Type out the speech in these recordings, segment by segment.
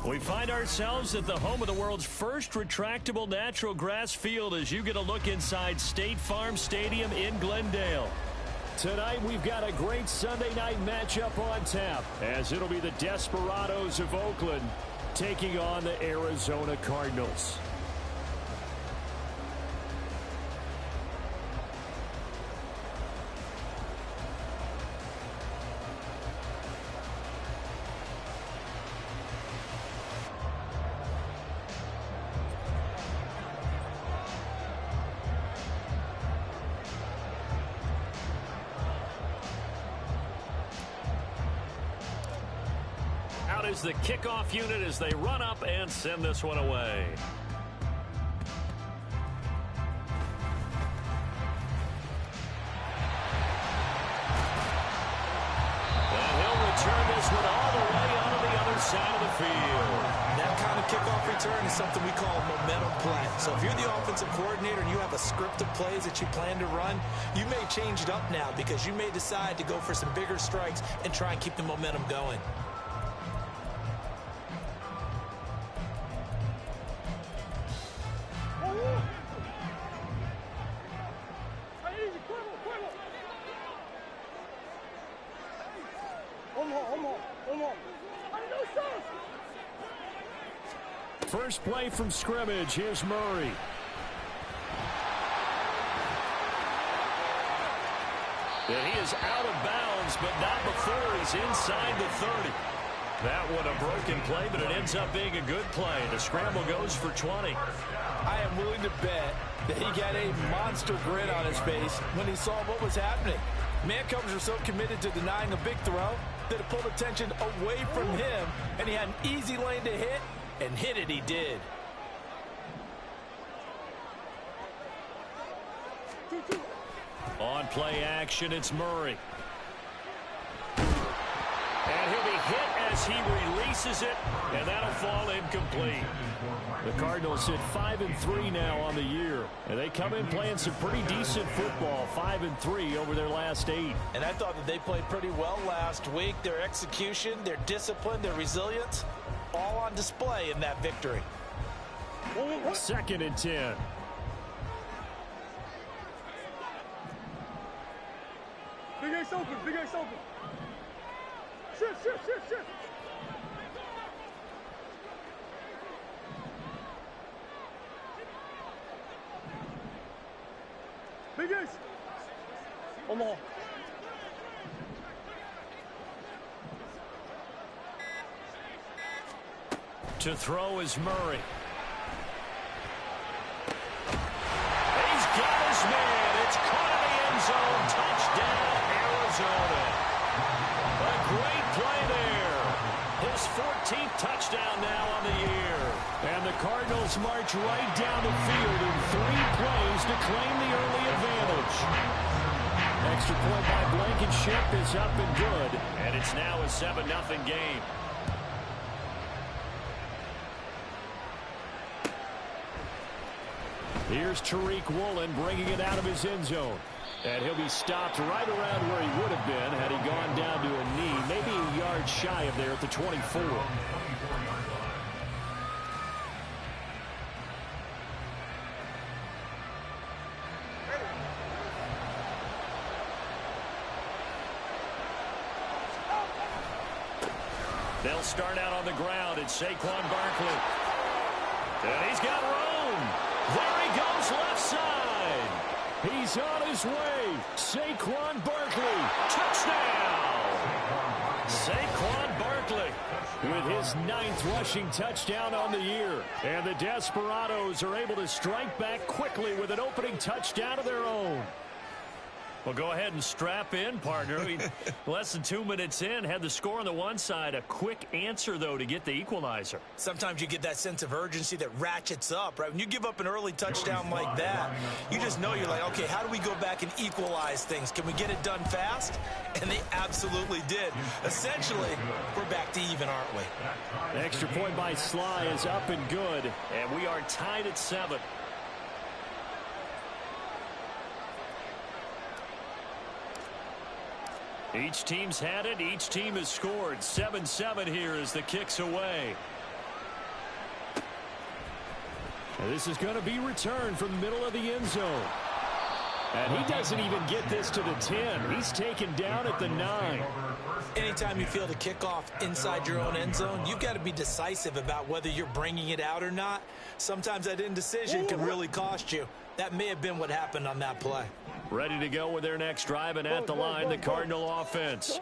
We find ourselves at the home of the world's first retractable natural grass field as you get a look inside State Farm Stadium in Glendale. Tonight we've got a great Sunday night matchup on tap as it'll be the Desperados of Oakland taking on the Arizona Cardinals. Is the kickoff unit as they run up and send this one away. And he'll return this one all the way onto the other side of the field. That kind of kickoff return is something we call a momentum play. So if you're the offensive coordinator and you have a script of plays that you plan to run, you may change it up now because you may decide to go for some bigger strikes and try and keep the momentum going. First play from scrimmage. Here's Murray. And he is out of bounds, but not before he's inside the 30. That one a broken play, but it ends up being a good play. The scramble goes for 20. I am willing to bet that he got a monster grin on his face when he saw what was happening. Man-covers are so committed to denying a big throw that it pulled attention away from him, and he had an easy lane to hit, and hit it he did. On play action, it's Murray. And he'll be hit as he releases it, and that'll fall incomplete. The Cardinals sit 5-3 now on the year, and they come in playing some pretty decent football, 5-3 over their last 8. And I thought that they played pretty well last week. Their execution, their discipline, their resilience, all on display in that victory. 2nd and 10. Big Ace open, Big Ace open. Shift, shift, shift, shift. Big Ace. Omaha. To throw is Murray. He's got his man. It's caught in the end zone. Touchdown, Arizona. A great play there. His 14th touchdown now on the year. And the Cardinals march right down the field in 3 plays to claim the early advantage. Extra point by Blankenship is up and good. And it's now a 7-0 game. Here's Tariq Woolen bringing it out of his end zone. And he'll be stopped right around where he would have been had he gone down to a knee, maybe a yard shy of there at the 24. They'll start out on the ground. It's Saquon Barkley. And he's got room. There he goes left side. He's on his way. Saquon Barkley. Touchdown. Saquon Barkley with his 9th rushing touchdown on the year. And the Desperados are able to strike back quickly with an opening touchdown of their own. Well, go ahead and strap in, partner. Less than 2 minutes in, had the score on the one side. A quick answer, though, to get the equalizer. Sometimes you get that sense of urgency that ratchets up, right? When you give up an early touchdown like that, you just know you're like, okay, how do we go back and equalize things? Can we get it done fast? And they absolutely did. Essentially, we're back to even, aren't we? Extra point by Sly is up and good, and we are tied at 7. Each team's had it. Each team has scored. 7-7 here as the kick's away. This is going to be returned from the middle of the end zone. And he doesn't even get this to the 10. He's taken down at the 9. Anytime you feel the kickoff inside your own end zone, you've got to be decisive about whether you're bringing it out or not. Sometimes that indecision can really cost you. That may have been what happened on that play. Ready to go with their next drive, and at the line, the Cardinal offense.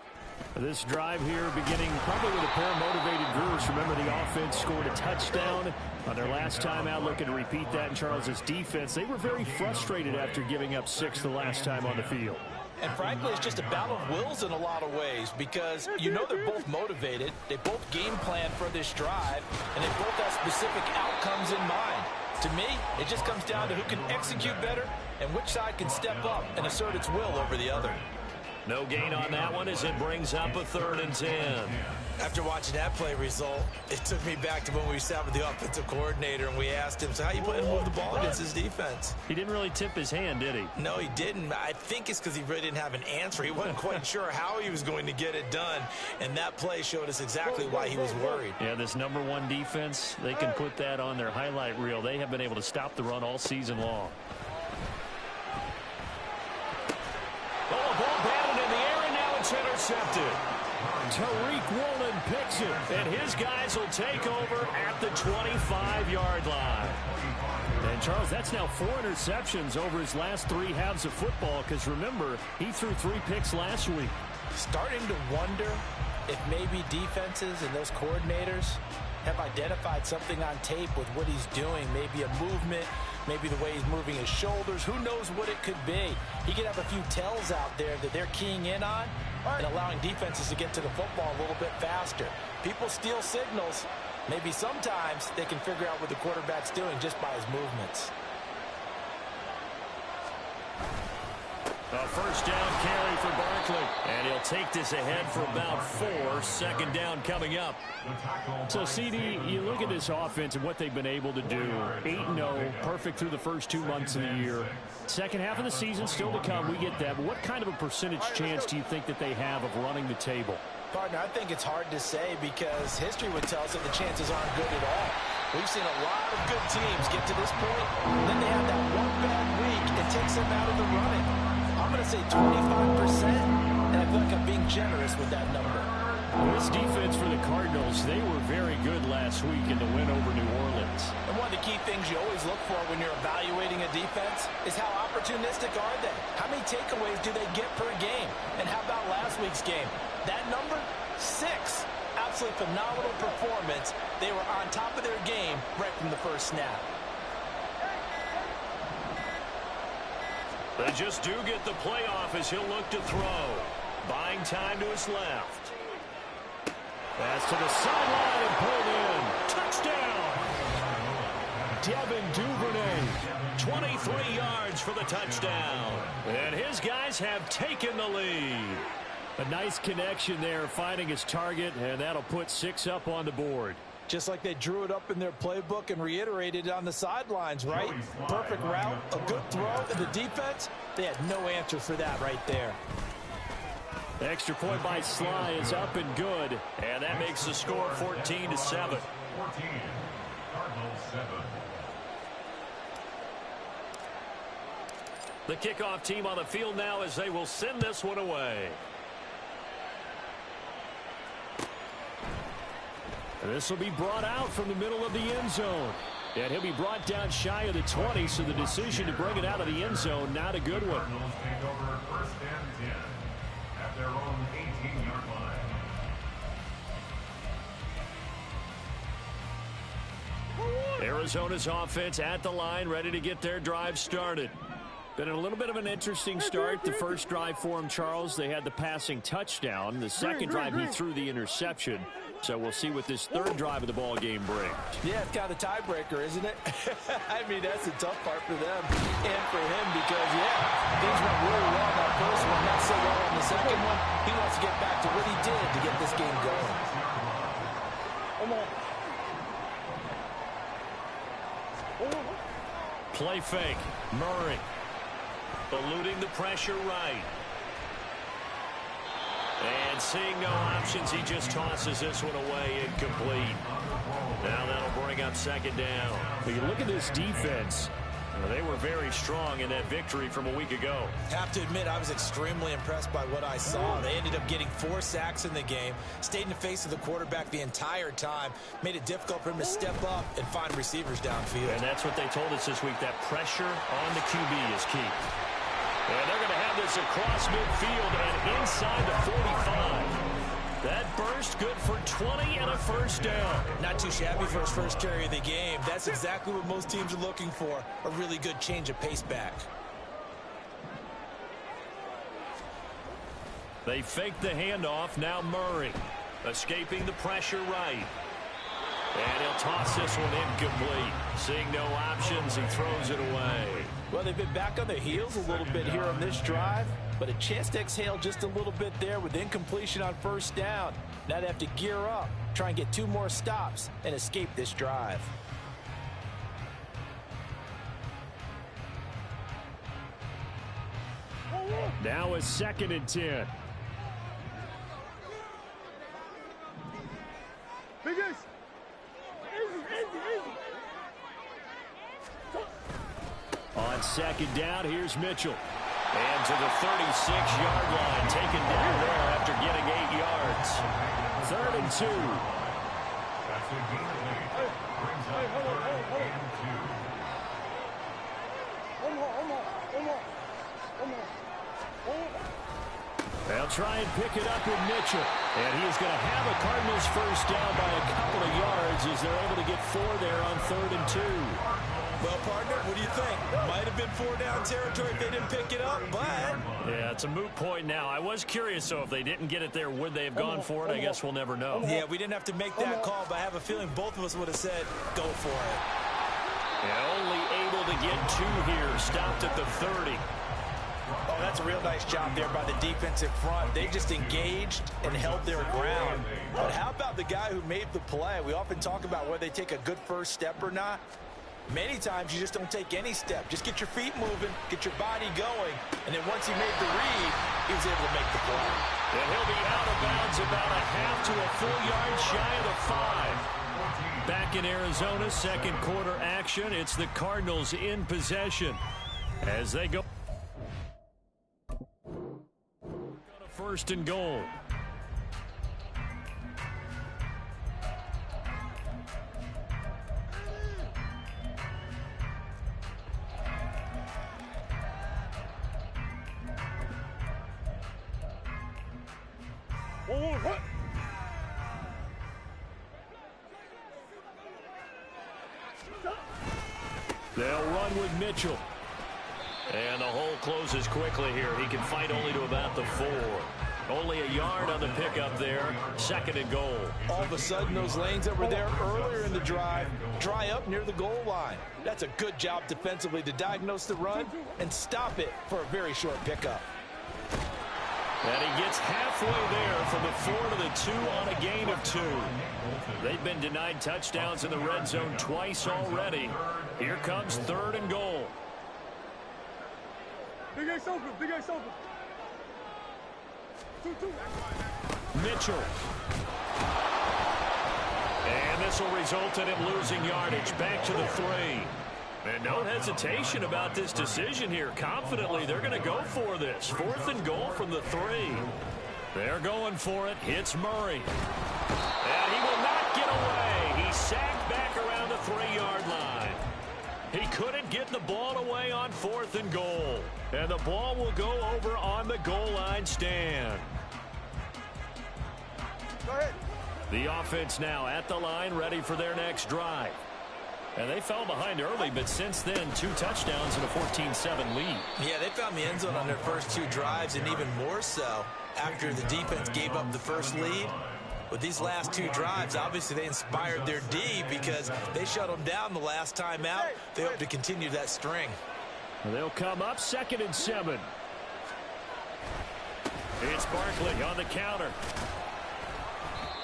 This drive here beginning probably with a pair of motivated groups. Remember, the offense scored a touchdown on their last time out. Looking to repeat that in Charles's defense. They were very frustrated after giving up 6 the last time on the field. And frankly, it's just a battle of wills in a lot of ways because you know they're both motivated. They both game plan for this drive, and they both have specific outcomes in mind. To me, it just comes down to who can execute better and which side can step up and assert its will over the other. No gain on that one as it brings up a 3rd and 10. After watching that play result, it took me back to when we sat with the offensive coordinator and we asked him, so how you plan to move the ball against his defense? He didn't really tip his hand, did he? No, he didn't. I think it's because he really didn't have an answer. He wasn't quite sure how he was going to get it done, and that play showed us exactly why he was worried. Yeah, this #1 defense, they can put that on their highlight reel. They have been able to stop the run all season long. Oh, ball batted in the air, and now it's intercepted. Tariq Woolen picks it, and his guys will take over at the 25-yard line. And, Charles, that's now 4 interceptions over his last 3 halves of football because, remember, he threw 3 picks last week. Starting to wonder if maybe defenses and those coordinators have identified something on tape with what he's doing, maybe a movement, maybe the way he's moving his shoulders. Who knows what it could be? He could have a few tells out there that they're keying in on and allowing defenses to get to the football a little bit faster. People steal signals. Maybe sometimes they can figure out what the quarterback's doing just by his movements. A first down carry for Barkley. And he'll take this ahead for about 4. 2nd down coming up. So, CD, you look at this offense and what they've been able to do. 8-0, perfect through the first 2 months of the year. Second half of the season still to come. We get that. But what kind of a percentage chance do you think that they have of running the table? Partner, I think it's hard to say because history would tell us that the chances aren't good at all. We've seen a lot of good teams get to this point, and then they have that one bad week. It takes them out of the running. I'm going to say 25%, and I feel like I'm being generous with that number. Well, this defense for the Cardinals, they were very good last week in the win over New Orleans. And one of the key things you always look for when you're evaluating a defense is how opportunistic are they? How many takeaways do they get per game? And how about last week's game? That number, 6. Absolutely phenomenal performance. They were on top of their game right from the first snap. They just do get the playoff as he'll look to throw. Buying time to his left. Pass to the sideline and pulled in. Touchdown! Devin Duvernay, 23 yards for the touchdown. And his guys have taken the lead. A nice connection there, finding his target, and that'll put 6 up on the board. Just like they drew it up in their playbook and reiterated it on the sidelines, right? Perfect route, a good throw, and the defense, they had no answer for that right there. The extra point by Sly is up and good, and that makes the score 14-7. 14, Cardinals 7. The kickoff team on the field now as they will send this one away. This will be brought out from the middle of the end zone. And he'll be brought down shy of the 20, so the decision to bring it out of the end zone, not a good one. Cardinals take over 1st and 10 at their own 18-yard line. Arizona's offense at the line, ready to get their drive started. Been a little bit of an interesting start. The first drive for him, Charles, they had the passing touchdown. The second drive, he threw the interception. So we'll see what this 3rd drive of the ball game brings. Yeah, it's kind of a tiebreaker, isn't it? I mean, that's the tough part for them and for him because, yeah, things went really well on that first one, not so well on the second one. He wants to get back to what he did to get this game going. Come on. Play fake. Murray eluding the pressure right. And seeing no options, he just tosses this one away incomplete. Now that'll bring up second down. You look at this defense. They were very strong in that victory from a week ago. Have to admit, I was extremely impressed by what I saw. They ended up getting 4 sacks in the game, stayed in the face of the quarterback the entire time, made it difficult for him to step up and find receivers downfield. And that's what they told us this week, that pressure on the QB is key. And they're going to have this across midfield and inside the 45. That burst good for 20 and a first down. Not too shabby for his first carry of the game. That's exactly what most teams are looking for, a really good change of pace back. They fake the handoff. Now Murray escaping the pressure right. And he'll toss this one incomplete. Seeing no options, he throws it away. Well, they've been back on their heels a little bit here on this drive, but a chance to exhale just a little bit there with incompletion on first down. Now they have to gear up, try and get 2 more stops, and escape this drive. Now it's 2nd and 10. Big Ace. Easy. On second down, here's Mitchell. And to the 36-yard line, taken down there after getting 8 yards. 3rd and 2. That's a gain of 8. Brings up 3rd and 2. They'll try and pick it up with Mitchell. And he's going to have a Cardinals first down by a couple of yards as they're able to get 4 there on 3rd and 2. Well, partner, what do you think? Might have been 4-down territory if they didn't pick it up, but... Yeah, it's a moot point now. I was curious, so if they didn't get it there, would they have gone for it? I guess we'll never know. Yeah, we didn't have to make that call, but I have a feeling both of us would have said, go for it. Yeah, only able to get 2 here. Stopped at the 30. Oh, that's a real nice job there by the defensive front. They just engaged and held their ground. But how about the guy who made the play? We often talk about whether they take a good first step or not. Many times you just don't take any step. Just get your feet moving, get your body going, and then once he made the read, he was able to make the play. And he'll be out of bounds about a half to a full yard shy of the 5. Back in Arizona, second quarter action. It's the Cardinals in possession as they go. 1st and goal. They'll run with Mitchell. And the hole closes quickly here. He can fight only to about the 4. Only a yard on the pickup there. 2nd and goal. All of a sudden, those lanes that were there earlier in the drive dry up near the goal line. That's a good job defensively to diagnose the run and stop it for a very short pickup. And he gets halfway there from the 4 to the 2 on a gain of 2. They've been denied touchdowns in the red zone twice already. Here comes 3rd and goal. Big Ace open. 2-2. Mitchell. And this will result in him losing yardage. Back to the 3. And no hesitation about this decision here. Confidently, they're going to go for this. 4th and goal from the 3. They're going for it. Hits Murray. And he will not get away. He's sacked back around the 3-yard line. He couldn't get the ball away on 4th and goal. And the ball will go over on the goal line stand. Go ahead. The offense now at the line, ready for their next drive. And they fell behind early, but since then, 2 touchdowns and a 14-7 lead. Yeah, they found the end zone on their first 2 drives, and even more so after the defense gave up the first lead. With these last 2 drives, obviously they inspired their D because they shut them down the last time out. They hope to continue that string. They'll come up 2nd and 7. It's Barkley on the counter.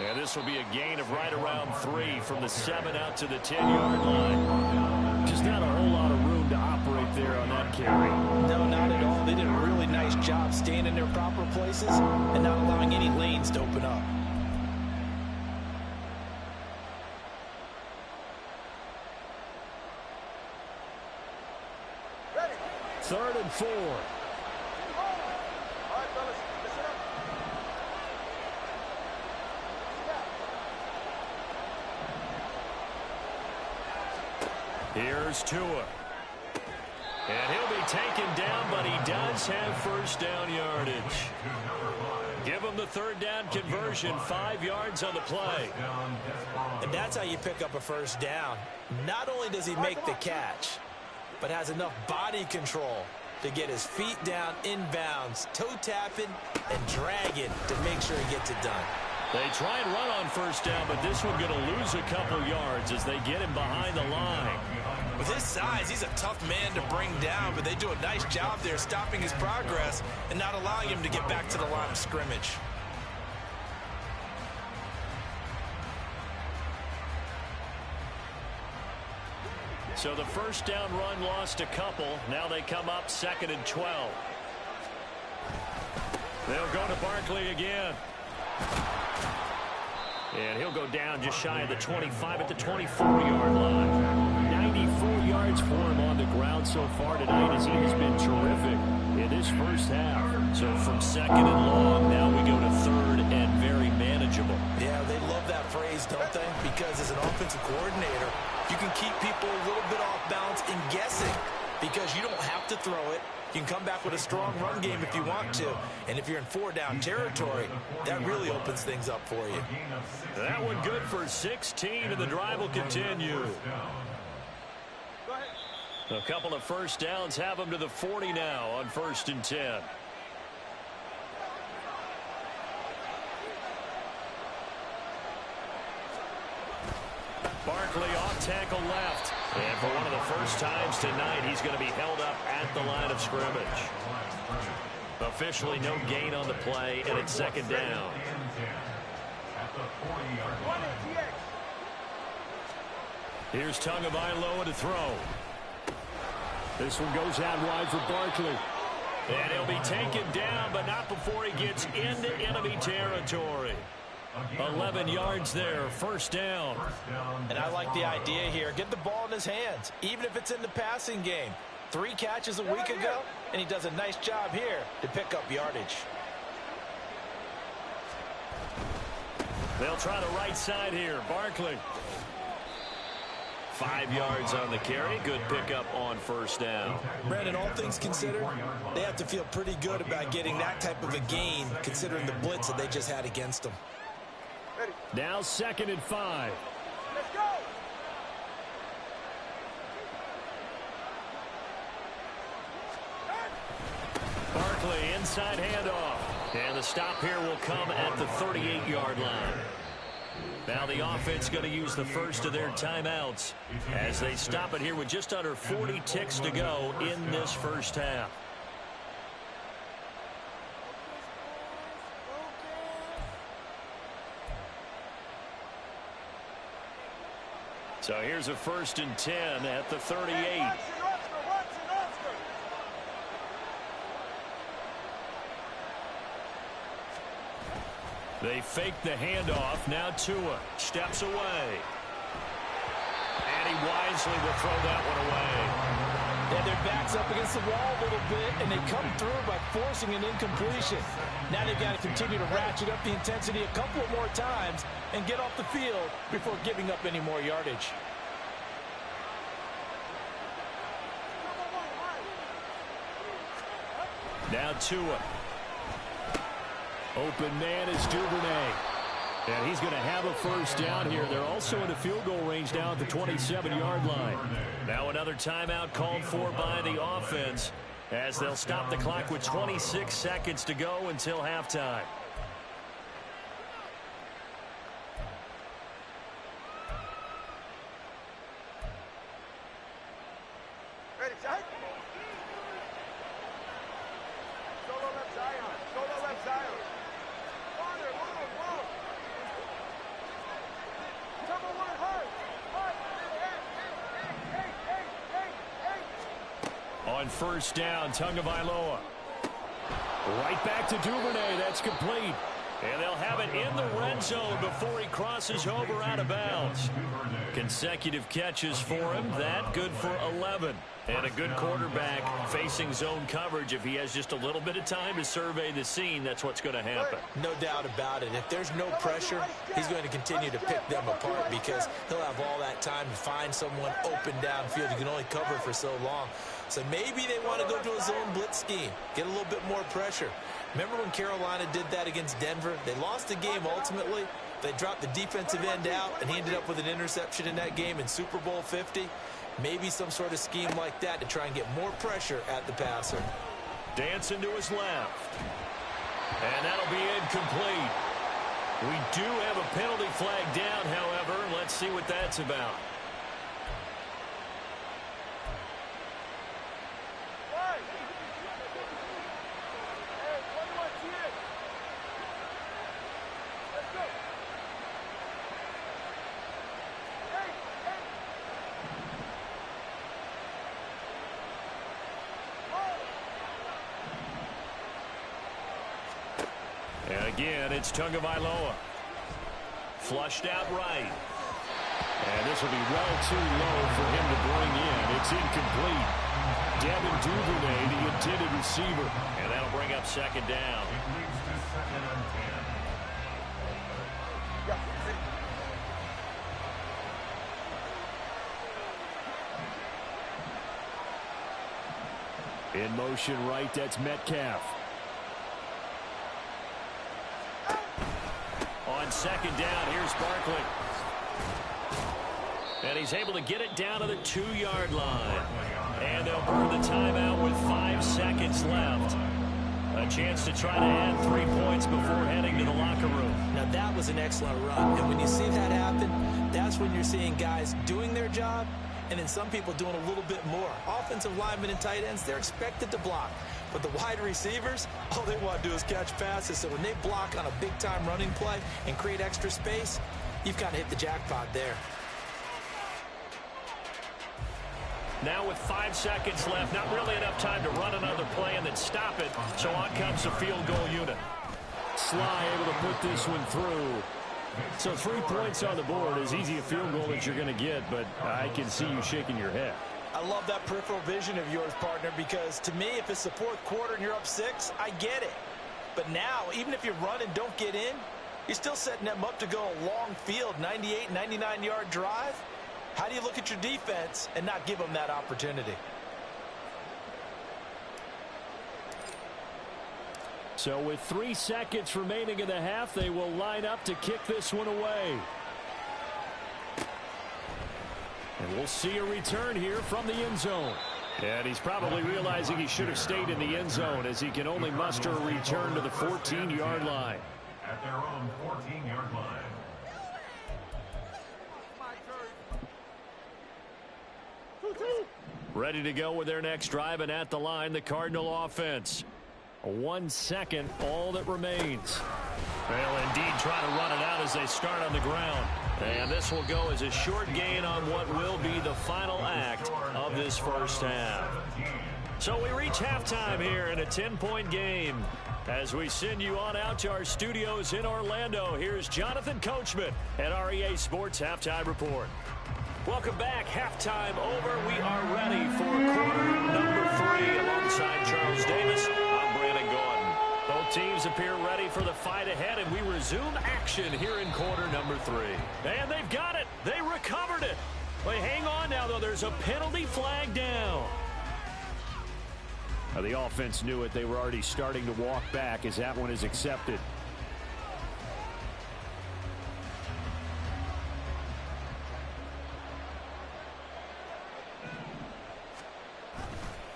And this will be a gain of right around 3 from the 7 out to the 10-yard line. Just not a whole lot of room to operate there on that carry. No, not at all. They did a really nice job staying in their proper places and not allowing any lanes to open up. Ready. 3rd and 4. All right, fellas, listen up. Here's Tua. And he'll be taken down, but he does have first down yardage. Give him the 3rd down conversion, 5 yards on the play. And that's how you pick up a first down. Not only does he make the catch, but has enough body control to get his feet down inbounds, toe tapping and dragging to make sure he gets it done. They try and run on first down, but this one going to lose a couple yards as they get him behind the line. With his size, he's a tough man to bring down, but they do a nice job there stopping his progress and not allowing him to get back to the line of scrimmage. So the first down run lost a couple. Now they come up 2nd and 12. They'll go to Barkley again. And he'll go down just shy of the 25 at the 24-yard line. 94 yards for him on the ground so far tonight as he has been terrific in this first half. So from 2nd and long, now we go to 3rd and very manageable. Yeah, they love that phrase, don't they? Because as an offensive coordinator, you can keep people a little bit off balance and guessing because you don't have to throw it. You can come back with a strong run game if you want to. And if you're in 4-down territory, that really opens things up for you. That one good for 16, and the drive will continue. A couple of first downs have them to the 40 now on 1st and 10. Barkley off tackle left. And for one of the first times tonight, he's going to be held up at the line of scrimmage. Officially no gain on the play, and it's 2nd down. Here's Tagovailoa to throw. This one goes out wide for Barkley. And he'll be taken down, but not before he gets into enemy territory. 11 yards there, 1st down. And I like the idea here. Get the ball in his hands, even if it's in the passing game. 3 catches a week ago, and he does a nice job here to pick up yardage. They'll try the right side here. Barkley. 5 yards on the carry. Good pickup on 1st down. Brandon, all things considered, they have to feel pretty good about getting that type of a gain, considering the blitz that they just had against them. Now 2nd and 5. Let's go. Barkley inside handoff. And the stop here will come at the 38-yard line. Now the offense going to use the first of their timeouts as they stop it here with just under 40 ticks to go in this first half. So here's a 1st and 10 at the 38. They fake the handoff. Now Tua steps away. And he wisely will throw that one away. Yeah, their back's up against the wall a little bit, and they come through by forcing an incompletion. Now they've got to continue to ratchet up the intensity a couple more times and get off the field before giving up any more yardage. Now Tua. Open man is Duvernay. And he's going to have a first down here. They're also in the field goal range now at the 27-yard line. Now another timeout called for by the offense as they'll stop the clock with 26 seconds to go until halftime. Ready, tight. Solo left Zion. Solo left Zion. Farther, move. Come on, work hard. On 1st down, Tagovailoa. Right back to Duvernay. That's complete. And they'll have it in the red zone before he crosses over out of bounds. Consecutive catches for him. That good for 11. And a good quarterback facing zone coverage. If he has just a little bit of time to survey the scene, that's what's going to happen. No doubt about it. If there's no pressure, he's going to continue to pick them apart because he'll have all that time to find someone open downfield. You can only cover for so long. So maybe they want to go to a zone blitz scheme, get a little bit more pressure. Remember when Carolina did that against Denver? They lost the game ultimately. They dropped the defensive end out, and he ended up with an interception in that game in Super Bowl 50. Maybe some sort of scheme like that to try and get more pressure at the passer. Dancing to his left. And that'll be incomplete. We do have a penalty flag down, however. Let's see what that's about. And again, it's Tagovailoa. Flushed out right. And this will be well too low for him to bring in. It's incomplete. Devin Duvernay, the intended receiver. And that'll bring up second down. It leads to 2nd and 10. In motion right, that's Metcalf. On second down, here's Barkley. And he's able to get it down to the 2-yard line. And they'll burn the timeout with 5 seconds left. A chance to try to add 3 points before heading to the locker room. Now that was an excellent run. And when you see that happen, that's when you're seeing guys doing their job and then some people doing a little bit more. Offensive linemen and tight ends, they're expected to block. But the wide receivers, all they want to do is catch passes. So when they block on a big-time running play and create extra space, you've kind of hit the jackpot there. Now with 5 seconds left, not really enough time to run another play and then stop it. So on comes the field goal unit. Sly able to put this one through. So 3 points on the board, as easy a field goal as you're going to get, but I can see you shaking your head. I love that peripheral vision of yours, partner, because to me, if it's the 4th quarter and you're up 6, I get it. But now, even if you run and don't get in, you're still setting them up to go a long field, 98, 99-yard drive. How do you look at your defense and not give them that opportunity? So with 3 seconds remaining in the half, they will line up to kick this one away. And we'll see a return here from the end zone. And he's probably realizing he should have stayed in the end zone as he can only muster a return to the 14-yard line. At their own 14-yard line. Ready to go with their next drive, and at the line, the Cardinal offense. 1 second, all that remains. Well, indeed, trying to run it out as they start on the ground. And this will go as a short gain on what will be the final act of this first half. So we reach halftime here in a 10-point game. As we send you on out to our studios in Orlando, here's Jonathan Coachman at REA Sports Halftime Report. Welcome back. Halftime over. We are ready for quarter number 3 alongside Charles Davis. I'm Brandon Gordon. Both teams appear ready for the fight ahead, and we resume action here in quarter number 3. And they've got it. They recovered it. Well, hang on now, though. There's a penalty flag down. Now, the offense knew it. They were already starting to walk back as that one is accepted.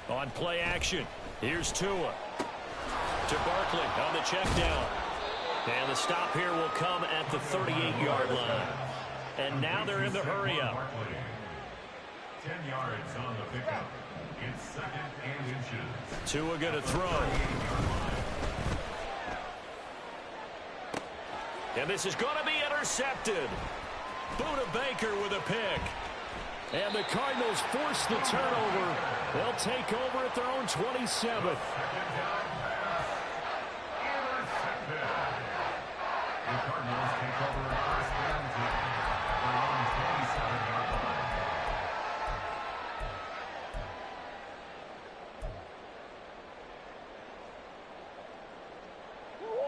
On play action, here's Tua. To Barkley on the check down. And the stop here will come at the 38-yard line. And now they're in the hurry up. 10 yards on the pickup. It's 2nd and inches. Tua going to throw. And this is going to be intercepted. Buda Baker with a pick. And the Cardinals force the turnover. They'll take over at their own 27. Cardinals take over first and 10 at their own 27-yard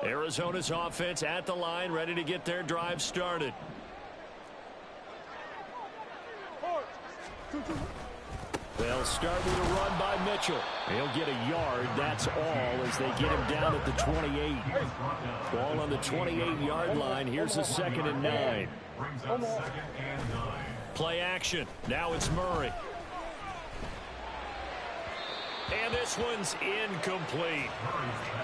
line. Arizona's offense at the line, ready to get their drive started. They'll start with a run by Mitchell. He'll get a yard. That's all as they get him down at the 28. Ball on the 28-yard line. Here's a 2nd and 9. Brings up 2nd and 9. Play action. Now it's Murray. And this one's incomplete.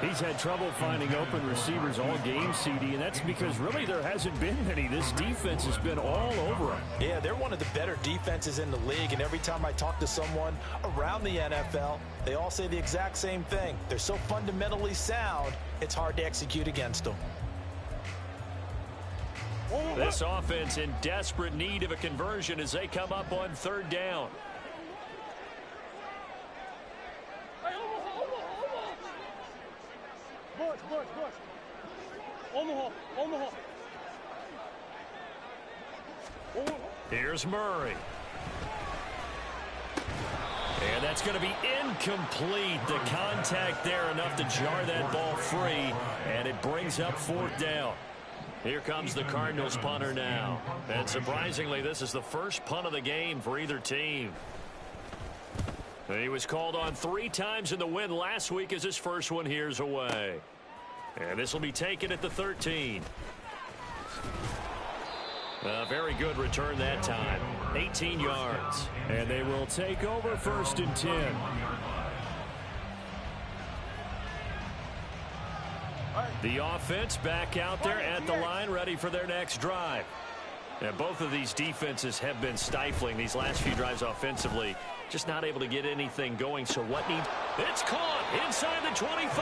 He's had trouble finding open receivers all game, CD, and that's because really there hasn't been many. This defense has been all over him. Yeah, they're one of the better defenses in the league, and every time I talk to someone around the NFL, they all say the exact same thing. They're so fundamentally sound, it's hard to execute against them. This offense in desperate need of a conversion as they come up on 3rd down. Bush. On the hole. Here's Murray. And that's going to be incomplete. The contact there enough to jar that ball free, and it brings up 4th down. Here comes the Cardinals punter now. And surprisingly, this is the first punt of the game for either team. He was called on 3 times in the win last week as his first one here's away. And this will be taken at the 13. A very good return that time. 18 yards. And they will take over 1st and 10. The offense back out there at the line, ready for their next drive. And both of these defenses have been stifling these last few drives offensively. Just not able to get anything going. So what needs... It's caught inside the 25.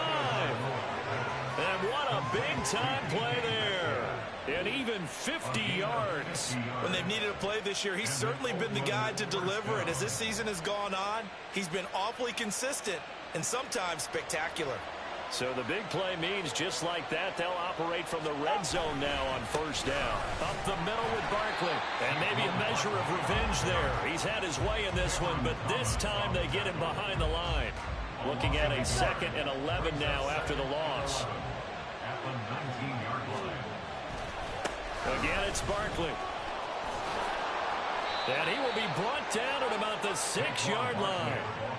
And what a big-time play there. And even 50 yards. When they've needed a play this year, he's certainly been the guy to deliver it. As this season has gone on, he's been awfully consistent and sometimes spectacular. So the big play means just like that, they'll operate from the red zone now on 1st down. Up the middle with Barkley. And maybe a measure of revenge there. He's had his way in this one, but this time they get him behind the line. Looking at a 2nd and 11 now after the loss. At the 19-yard line. Again, it's Barkley. And he will be brought down at about the 6-yard line.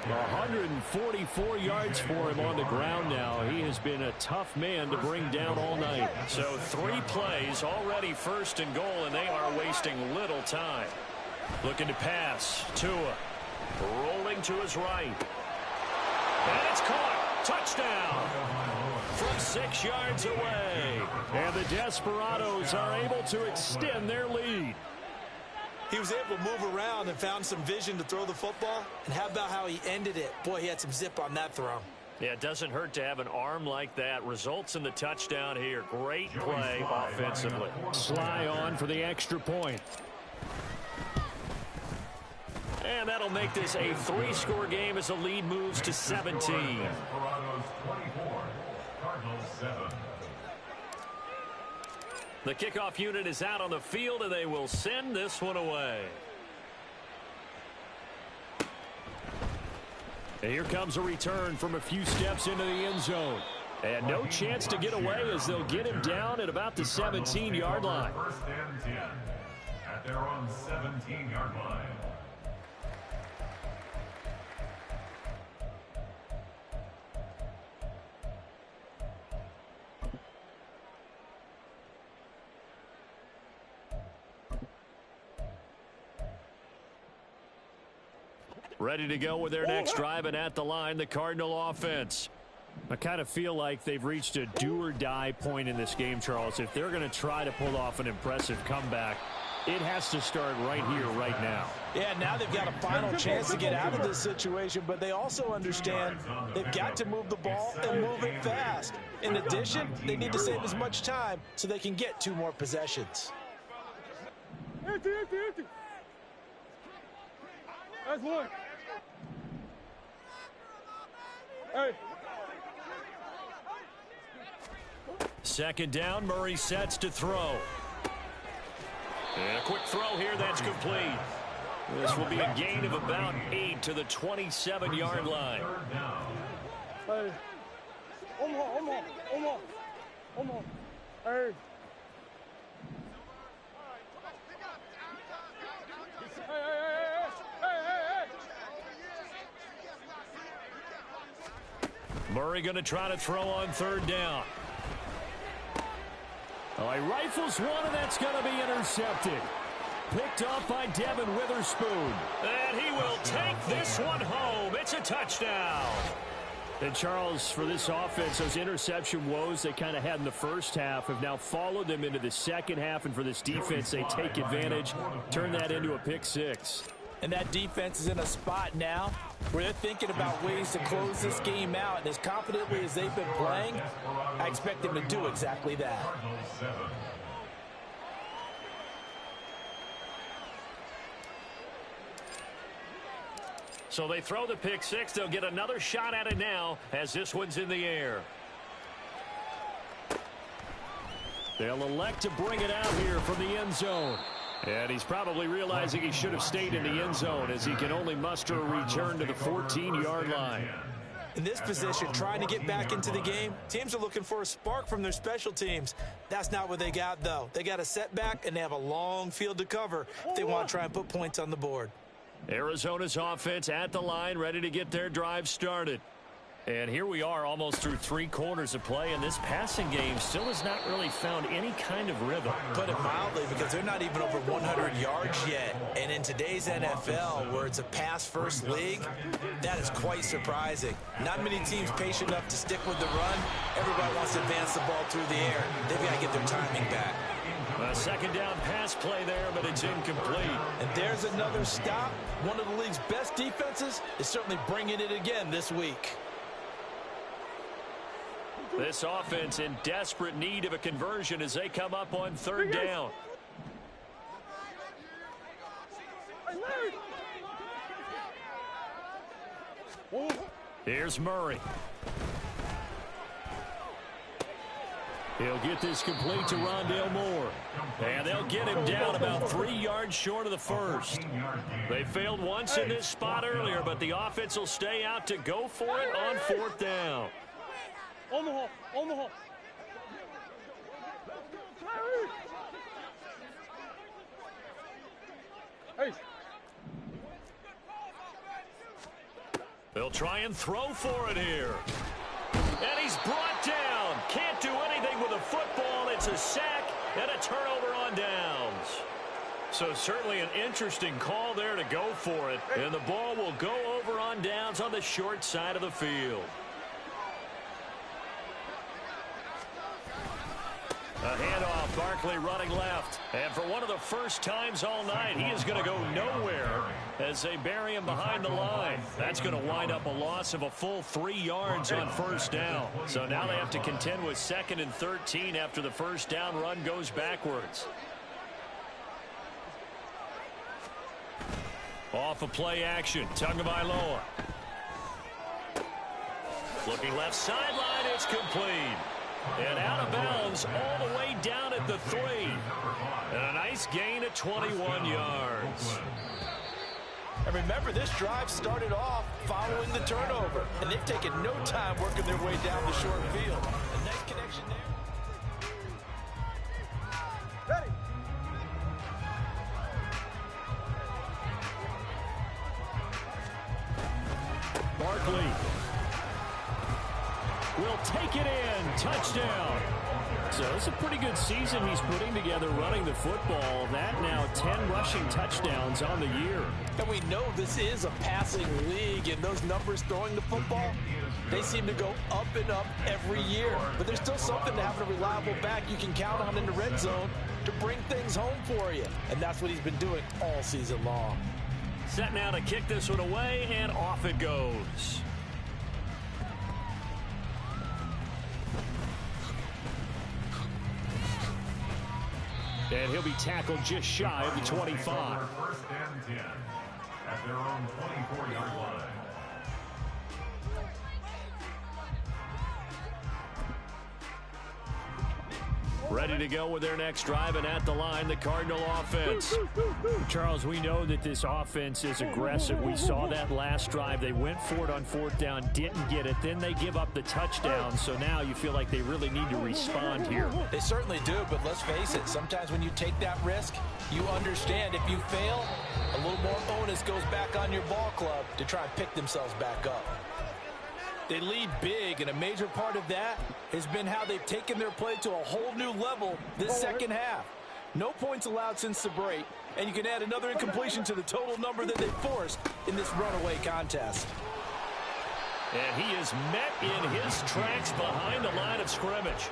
144 yards for him on the ground now. He has been a tough man to bring down all night. So 3 plays, already 1st and goal, and they are wasting little time. Looking to pass. Tua rolling to his right. And it's caught. Touchdown. From 6 yards away. And the Desperados are able to extend their lead. He was able to move around and found some vision to throw the football. And how about how he ended it? Boy, he had some zip on that throw. Yeah, it doesn't hurt to have an arm like that. Results in the touchdown here. Great play offensively. Sly on for the extra point. And that'll make this a 3-score game as the lead moves to 17. Desperados 24, Cardinals 7. The kickoff unit is out on the field, and they will send this one away. And here comes a return from a few steps into the end zone. And no chance to get away as they'll get him down at about the 17-yard line. 1st and 10 at their own 17-yard line. Ready to go with their next drive, and at the line, the Cardinal offense. I kind of feel like they've reached a do-or-die point in this game, Charles. If they're going to try to pull off an impressive comeback, it has to start right here, right now. Yeah, now they've got a final chance to get out of this situation, but they also understand they've got to move the ball and move it fast. In addition, they need to save as much time so they can get 2 more possessions. Empty. That's one. Hey. Second down, Murray sets to throw. And a quick throw here, that's complete. This will be a gain of about 8 to the 27-yard line. Hey. Hey. Murray going to try to throw on third down. Oh, he rifles one, and that's going to be intercepted. Picked off by Devin Witherspoon. And he will take this one home. It's a touchdown. And Charles, for this offense, those interception woes they kind of had in the first half have now followed them into the second half. And for this defense, they take advantage, turn that into a pick six. And that defense is in a spot now where they're thinking about ways to close this game out. And as confidently as they've been playing, I expect them to do exactly that. So they throw the pick six. They'll get another shot at it now as this one's in the air. They'll elect to bring it out here from the end zone. And he's probably realizing he should have stayed in the end zone as he can only muster a return to the 14-yard line. In this position, trying to get back into the game, teams are looking for a spark from their special teams. That's not what they got, though. They got a setback, and they have a long field to cover if they want to try and put points on the board. Arizona's offense at the line, ready to get their drive started. And here we are almost through 3 quarters of play, and this passing game still has not really found any kind of rhythm. Put it mildly, because they're not even over 100 yards yet. And in today's NFL, where it's a pass-first league, that is quite surprising. Not many teams patient enough to stick with the run. Everybody wants to advance the ball through the air. They've got to get their timing back. A second down pass play there, but it's incomplete. And there's another stop. One of the league's best defenses is certainly bringing it again this week. This offense in desperate need of a conversion as they come up on third down. Here's Murray. He'll get this complete to Rondale Moore. And they'll get him down about 3 yards short of the first. They failed once in this spot earlier, but the offense will stay out to go for it on fourth down. Omaha. Hey. They'll try and throw for it here. And he's brought down. Can't do anything with a football. It's a sack and a turnover on downs. So certainly an interesting call there to go for it. And the ball will go over on downs on the short side of the field. A handoff, Barkley running left. And for one of the first times all night, he is going to go nowhere as they bury him behind the line. That's going to wind up a loss of a full 3 yards on first down. So now they have to contend with 2nd and 13 after the first down run goes backwards. Off of play action, Tagovailoa. Looking left sideline, it's complete. And out of bounds all the way down at the 3. And a nice gain of 21 yards. And remember, this drive started off following the turnover. And they've taken no time working their way down the short field. A nice connection there. Ready. Barkley will take it in. Touchdown. So it's a pretty good season he's putting together running the football. That now 10 rushing touchdowns on the year. And we know this is a passing league, and those numbers throwing the football, they seem to go up and up every year. But there's still something to having a reliable back you can count on in the red zone to bring things home for you. And that's what he's been doing all season long. Set now to kick this one away, and off it goes. And he'll be tackled just shy of the 25. First and 10 at their own 24-yard line. Ready to go with their next drive, and at the line, the Cardinal offense. Charles, we know that this offense is aggressive. We saw that last drive. They went for it on fourth down, didn't get it. Then they give up the touchdown. So now you feel like they really need to respond here. They certainly do, but let's face it. Sometimes when you take that risk, you understand if you fail, a little more onus goes back on your ball club to try and pick themselves back up. They lead big, and a major part of that has been how they've taken their play to a whole new level this second half. No points allowed since the break, and you can add another incompletion to the total number that they forced in this runaway contest. And he is met in his tracks behind the line of scrimmage.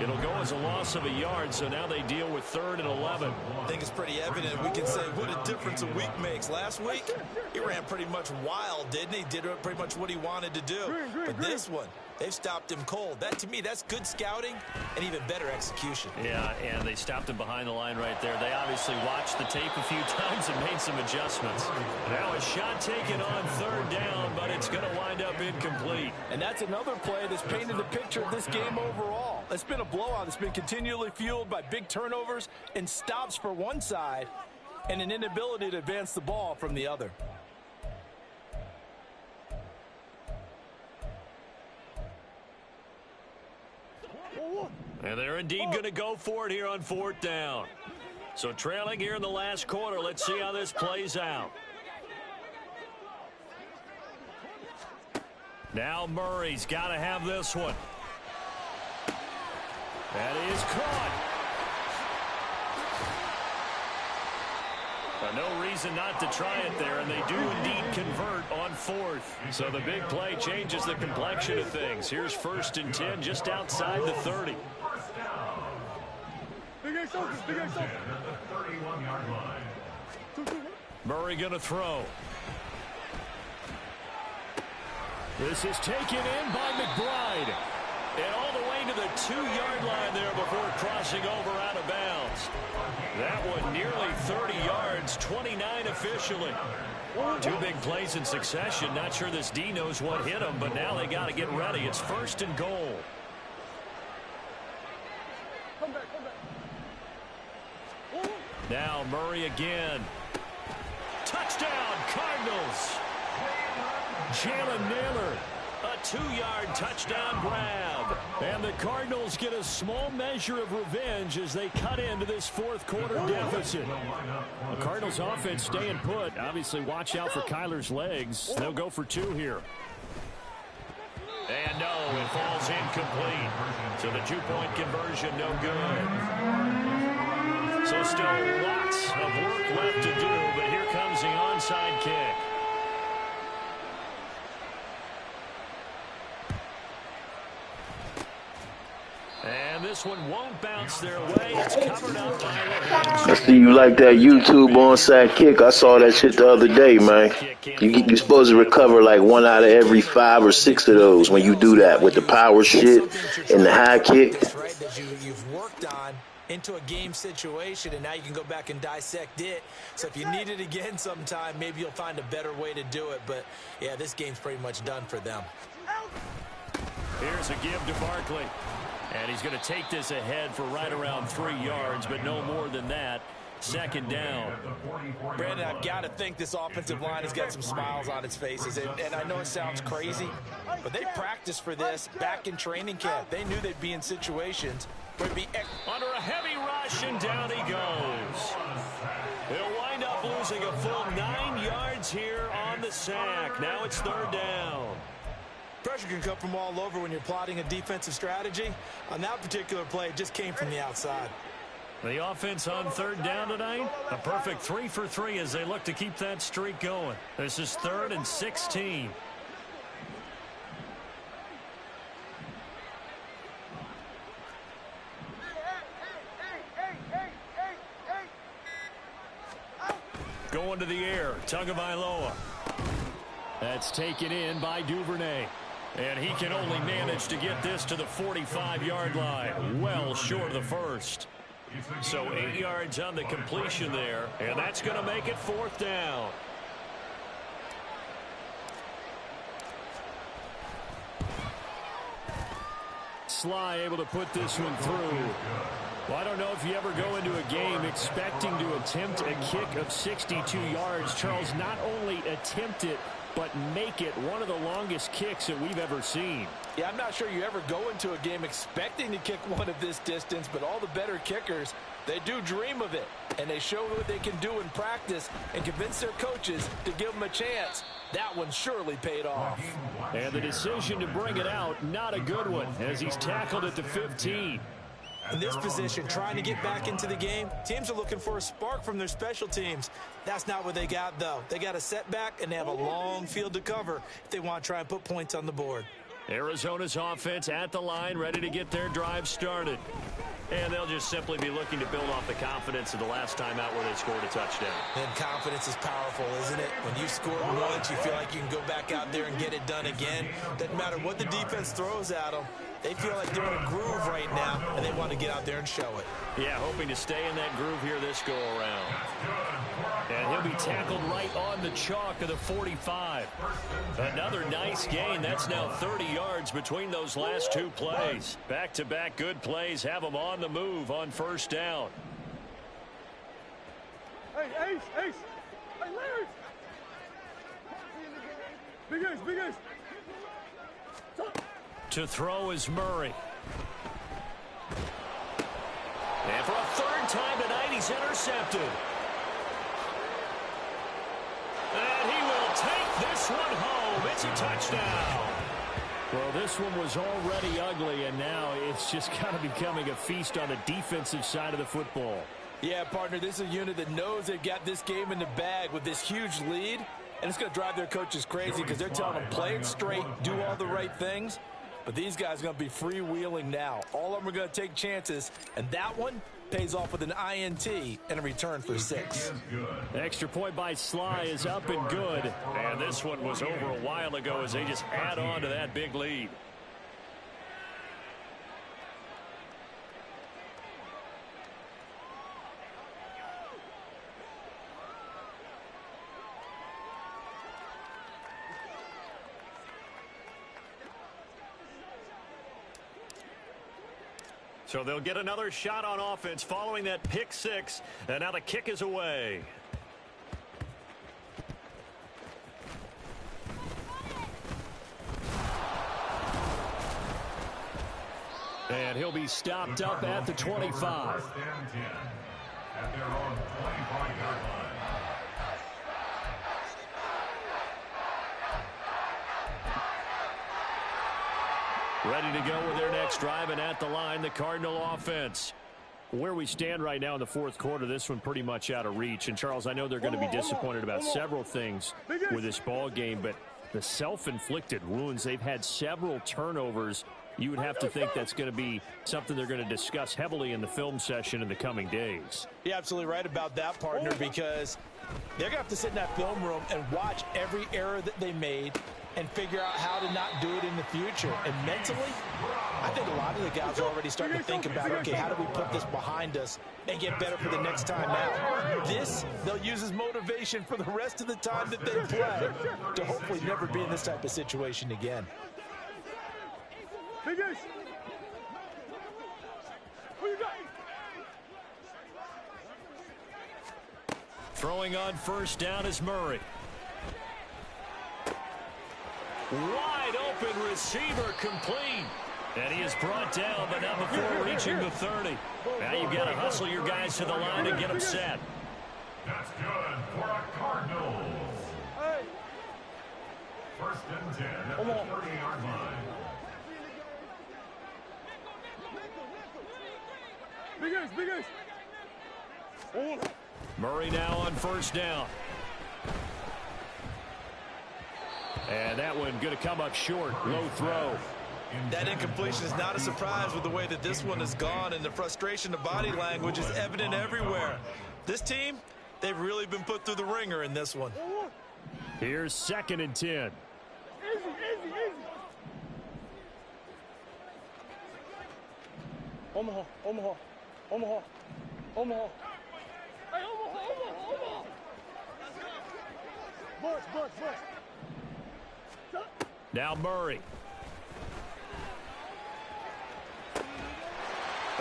It'll go as a loss of a yard, so now they deal with 3rd and 11. I think it's pretty evident. We can say what a difference a week makes. Last week, he ran pretty much wild, didn't he? Did pretty much what he wanted to do. But this one, they've stopped him cold. That, to me, that's good scouting and even better execution. Yeah, and they stopped him behind the line right there. They obviously watched the tape a few times and made some adjustments. Now a shot taken on 3rd down, but it's going to wind up incomplete. And that's another play that's painted the picture of this game overall. It's been a blowout that's been continually fueled by big turnovers and stops for one side and an inability to advance the ball from the other. And they're indeed going to go for it here on 4th down. So trailing here in the last quarter. Let's see how this plays out. Now Murray's got to have this one. That is caught. No reason not to try it there, and they do indeed convert on 4th. So the big play changes the complexion of things. Here's 1st and 10 just outside the 30. Big Ace open, Big Ace open. The 31-yard line. Murray going to throw. This is taken in by McBride. And all the way to the 2-yard line there before crossing over out of bounds. That one nearly 30 yards, 29 officially. 2 big plays in succession. Not sure this D knows what hit him, but now they got to get ready. It's 1st and goal. Come back, come back. Now Murray again. Touchdown, Cardinals. Jalen Naylor. A 2-yard touchdown grab. And the Cardinals get a small measure of revenge as they cut into this 4th quarter deficit. The Cardinals offense staying put. Obviously, watch out for Kyler's legs. They'll go for 2 here. And no, it falls incomplete. So the 2-point conversion, no good. So still lots of work left to do, but here comes the onside kick. And this one won't bounce their way. It's covered up by I see you like that YouTube onside kick. I saw that shit the other day, man. You're supposed to recover like 1 out of every 5 or 6 of those when you do that with the power shit and the high kick. Right, that you've worked on into a game situation, and now you can go back and dissect it. So if you need it again sometime, maybe you'll find a better way to do it. But, yeah, this game's pretty much done for them. Here's a give to Barkley. And he's going to take this ahead for right around 3 yards, but no more than that. 2nd down. Brandon, I've got to think this offensive line has got some smiles on its faces. And I know it sounds crazy, but they practiced for this back in training camp. They knew they'd be in situations where it'd be under a heavy rush, and down he goes. He'll wind up losing a full 9 yards here on the sack. Now it's 3rd down. Pressure can come from all over when you're plotting a defensive strategy. On that particular play, it just came from the outside. The offense on 3rd down tonight, a perfect 3 for 3 as they look to keep that streak going. This is 3rd and 16. Going to the air, Tagovailoa. That's taken in by Duvernay. And he can only manage to get this to the 45-yard line. Well short of the first. So 8 yards on the completion there. And that's going to make it 4th down. Sly able to put this one through. Well, I don't know if you ever go into a game expecting to attempt a kick of 62 yards. Charles, not only attempt it, but make it one of the longest kicks that we've ever seen. Yeah, I'm not sure you ever go into a game expecting to kick one of this distance, but all the better kickers, they do dream of it, and they show what they can do in practice and convince their coaches to give them a chance. That one surely paid off. And the decision to bring it out, not a good one, as he's tackled at the 15. In this position, trying to get back into the game, teams are looking for a spark from their special teams. That's not what they got, though. They got a setback, and they have a long field to cover if they want to try and put points on the board. Arizona's offense at the line, ready to get their drive started. And they'll just simply be looking to build off the confidence of the last time out where they scored a touchdown. And confidence is powerful, isn't it? When you've scored once, you feel like you can go back out there and get it done again. Doesn't matter what the defense throws at them. They feel like they're in a groove right now, and they want to get out there and show it. Yeah, hoping to stay in that groove here this go-around. And he'll be tackled right on the chalk of the 45. Another nice gain. That's now 30 yards between those last two plays. Back-to-back good plays have them on the move on first down. Hey, Ace, Ace. Hey, Larry. Big Ace, Big Ace. To throw is Murray. And for a third time tonight, he's intercepted. And he will take this one home. It's a touchdown. Well, this one was already ugly, and now it's just kind of becoming a feast on the defensive side of the football. Yeah, partner, this is a unit that knows they've got this game in the bag with this huge lead, and it's going to drive their coaches crazy because they're telling them play it straight, do all the right things. But these guys are going to be freewheeling now. All of them are going to take chances, and that one pays off with an INT and a return for 6. Extra point by Sly is up and good. And this one was over a while ago as they just add on to that big lead. So they'll get another shot on offense following that pick 6. And now the kick is away. And he'll be stopped up at the 25. At their own 25-yard line. Ready to go with their next drive, and at the line, the Cardinal offense. Where we stand right now in the fourth quarter, this one pretty much out of reach. And, Charles, I know they're going to be disappointed about several things with this ball game, but the self-inflicted wounds, they've had several turnovers. You would have to think that's going to be something they're going to discuss heavily in the film session in the coming days. You're absolutely right about that, partner, because they're going to have to sit in that film room and watch every error that they made and figure out how to not do it in the future. And mentally, I think a lot of the guys are already starting to think about, okay, how do we put this behind us and get better for the next time out? This, they'll use as motivation for the rest of the time that they play to hopefully never be in this type of situation again. Big Ace. Who you got? Throwing on first down is Murray. Wide open receiver complete. And he is brought down, but not before reaching the 30. Now you've got to hustle your guys to the line and get them set. That's good for a Cardinals. Hey. First and 10 at the 30-yard line. Big Ace, Big Ace. Oh. Murray now on first down. And that one going to come up short. Low throw. That incompletion is not a surprise with the way that this one has gone, and the frustration of body language is evident everywhere. This team, they've really been put through the ringer in this one. Here's 2nd and 10. Easy, easy, easy. Omaha, Omaha, Omaha, Omaha. Hey, Omaha, Omaha, Omaha. Bush, Bush, Bush. Now Murray.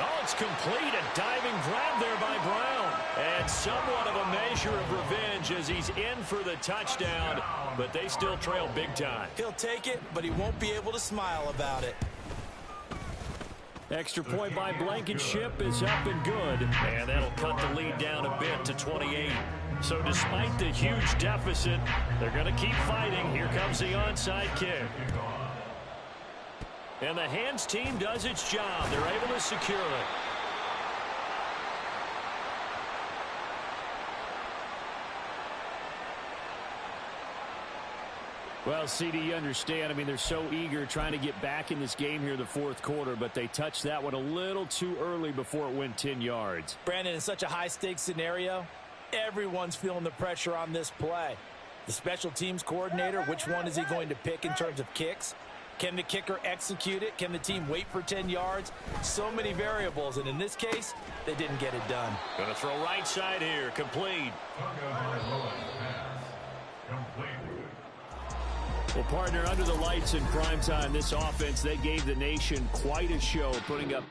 Oh, it's complete. A diving grab there by Brown. And somewhat of a measure of revenge as he's in for the touchdown, but they still trail big time. He'll take it, but he won't be able to smile about it. Extra point by Blankenship is up and good. And that'll cut the lead down a bit to 28. So despite the huge deficit, they're going to keep fighting. Here comes the onside kick. And the hands team does its job. They're able to secure it. Well, CD, you understand. I mean, they're so eager trying to get back in this game here in the fourth quarter, but they touched that one a little too early before it went 10 yards. Brandon, in such a high-stakes scenario, everyone's feeling the pressure on this play. The special teams coordinator, which one is he going to pick in terms of kicks? Can the kicker execute it? Can the team wait for 10 yards? So many variables, and in this case, they didn't get it done. Going to throw right side here. Complete. Well, partner, under the lights in primetime, this offense, they gave the nation quite a show, putting up